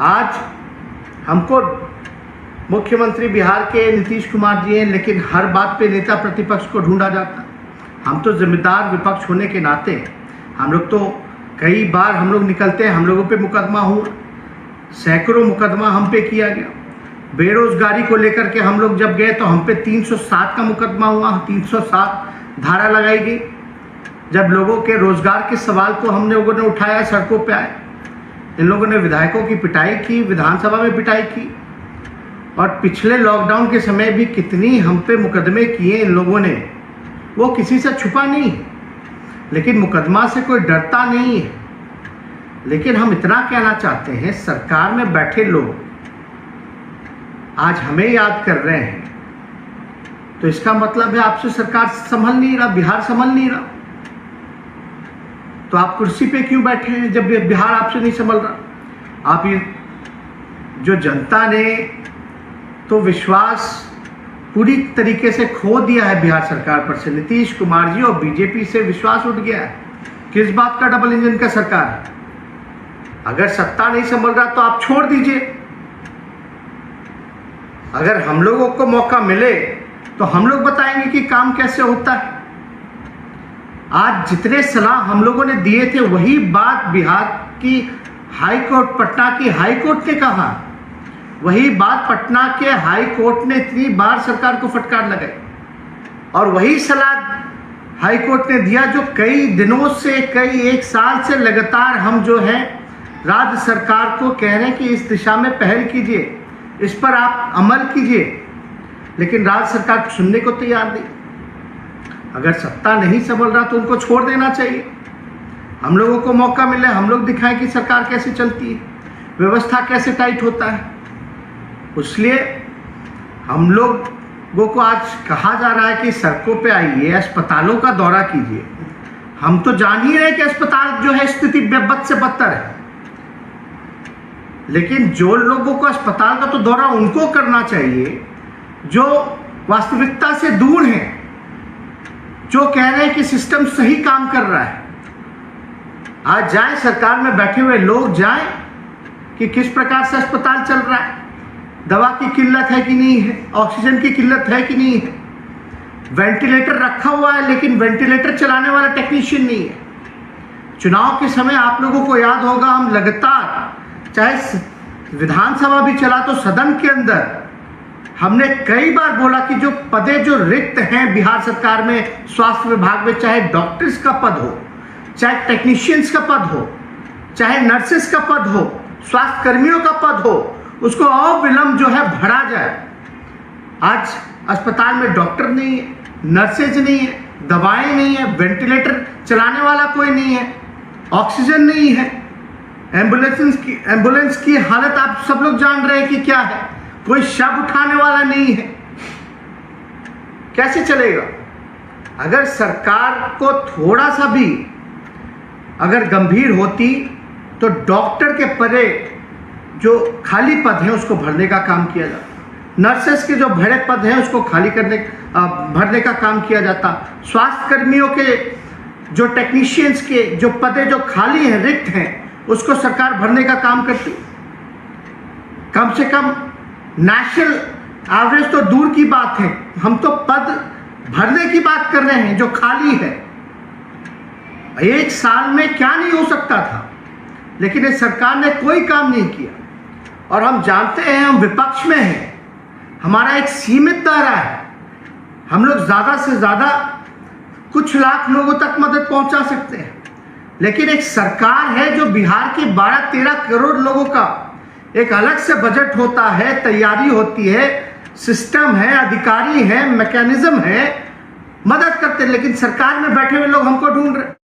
आज हमको मुख्यमंत्री बिहार के नीतीश कुमार जी हैं, लेकिन हर बात पे नेता प्रतिपक्ष को ढूंढा जाता। हम तो जिम्मेदार विपक्ष होने के नाते हम लोग तो कई बार हम लोग निकलते हैं, हम लोगों पे मुकदमा हुआ, सैकड़ों मुकदमा हम पे किया गया। बेरोजगारी को लेकर के हम लोग जब गए तो हम पे 307 का मुकदमा हुआ, 307 धारा लगाई गई। जब लोगों के रोजगार के सवाल को हम लोगों ने उठाया, सड़कों पे आए, इन लोगों ने विधायकों की पिटाई की, विधानसभा में पिटाई की। और पिछले लॉकडाउन के समय भी कितनी हम पे मुकदमे किए इन लोगों ने, वो किसी से छुपा नहीं है। लेकिन मुकदमा से कोई डरता नहीं है। लेकिन हम इतना कहना चाहते हैं, सरकार में बैठे लोग आज हमें याद कर रहे हैं, तो इसका मतलब है आपसे सरकार संभल नहीं रहा, बिहार संभल नहीं रहा। तो आप कुर्सी पे क्यों बैठे हैं जब बिहार आपसे नहीं संभल रहा? आप ये जो जनता ने तो विश्वास पूरी तरीके से खो दिया है बिहार सरकार पर से, नीतीश कुमार जी और बीजेपी से विश्वास उठ गया है। किस बात का डबल इंजन का सरकार है? अगर सत्ता नहीं संभल रहा तो आप छोड़ दीजिए। अगर हम लोगों को मौका मिले तो हम लोग बताएंगे कि काम कैसे होता है। आज जितने सलाह हम लोगों ने दिए थे वही बात बिहार की हाई कोर्ट, पटना की हाई कोर्ट ने कहा। वही बात पटना के हाई कोर्ट ने इतनी बार सरकार को फटकार लगाई, और वही सलाह हाई कोर्ट ने दिया जो कई दिनों से, कई एक साल से लगातार हम जो है राज्य सरकार को कह रहे हैं कि इस दिशा में पहल कीजिए, इस पर आप अमल कीजिए। लेकिन राज्य सरकार सुनने को तैयार नहीं। अगर सत्ता नहीं संभल रहा तो उनको छोड़ देना चाहिए। हम लोगों को मौका मिले, हम लोग दिखाएं कि सरकार कैसे चलती है, व्यवस्था कैसे टाइट होता है। इसलिए हम लोगों को आज कहा जा रहा है कि सड़कों पे आइए, अस्पतालों का दौरा कीजिए। हम तो जान ही रहे कि अस्पताल जो है स्थिति बद से बदतर है, लेकिन जो लोगों को अस्पताल का तो दौरा उनको करना चाहिए जो वास्तविकता से दूर हैं, जो कह रहे हैं कि सिस्टम सही काम कर रहा है। आज जाएं, सरकार में बैठे हुए लोग जाएं कि किस प्रकार से अस्पताल चल रहा है, दवा की किल्लत है कि नहीं है, ऑक्सीजन की किल्लत है कि नहीं है, वेंटिलेटर रखा हुआ है लेकिन वेंटिलेटर चलाने वाला टेक्नीशियन नहीं है। चुनाव के समय आप लोगों को याद होगा, हम लगातार, चाहे विधानसभा भी चला तो सदन के अंदर हमने कई बार बोला कि जो पदे जो रिक्त हैं बिहार सरकार में, स्वास्थ्य विभाग में, चाहे डॉक्टर्स का पद हो, चाहे टेक्नीशियंस का पद हो, चाहे नर्सेस का पद हो, स्वास्थ्य कर्मियों का पद हो, उसको अविलंब जो है भरा जाए। आज अस्पताल में डॉक्टर नहीं है, नर्सेज नहीं है, दवाएं नहीं है, वेंटिलेटर चलाने वाला कोई नहीं है, ऑक्सीजन नहीं है, एम्बुलेंस की हालत आप सब लोग जान रहे हैं कि क्या है, कोई शव उठाने वाला नहीं है। कैसे चलेगा? अगर सरकार को थोड़ा सा भी अगर गंभीर होती तो डॉक्टर के परे जो खाली पद हैं उसको भरने का काम किया जाता, नर्सेस के जो भरे पद हैं उसको भरने का काम किया जाता, स्वास्थ्य कर्मियों के जो टेक्नीशियंस के जो पदे जो खाली हैं, रिक्त हैं, उसको सरकार भरने का काम करती। कम से कम नेशनल एवरेज तो दूर की बात है, हम तो पद भरने की बात कर रहे हैं जो खाली है। एक साल में क्या नहीं हो सकता था, लेकिन इस सरकार ने कोई काम नहीं किया। और हम जानते हैं, हम विपक्ष में हैं, हमारा एक सीमित दायरा है, हम लोग ज़्यादा से ज़्यादा कुछ लाख लोगों तक मदद पहुंचा सकते हैं। लेकिन एक सरकार है जो बिहार के 12-13 करोड़ लोगों का एक अलग से बजट होता है, तैयारी होती है, सिस्टम है, अधिकारी है, मैकेनिज्म है, मदद करते हैं। लेकिन सरकार में बैठे हुए लोग हमको ढूंढ रहे हैं।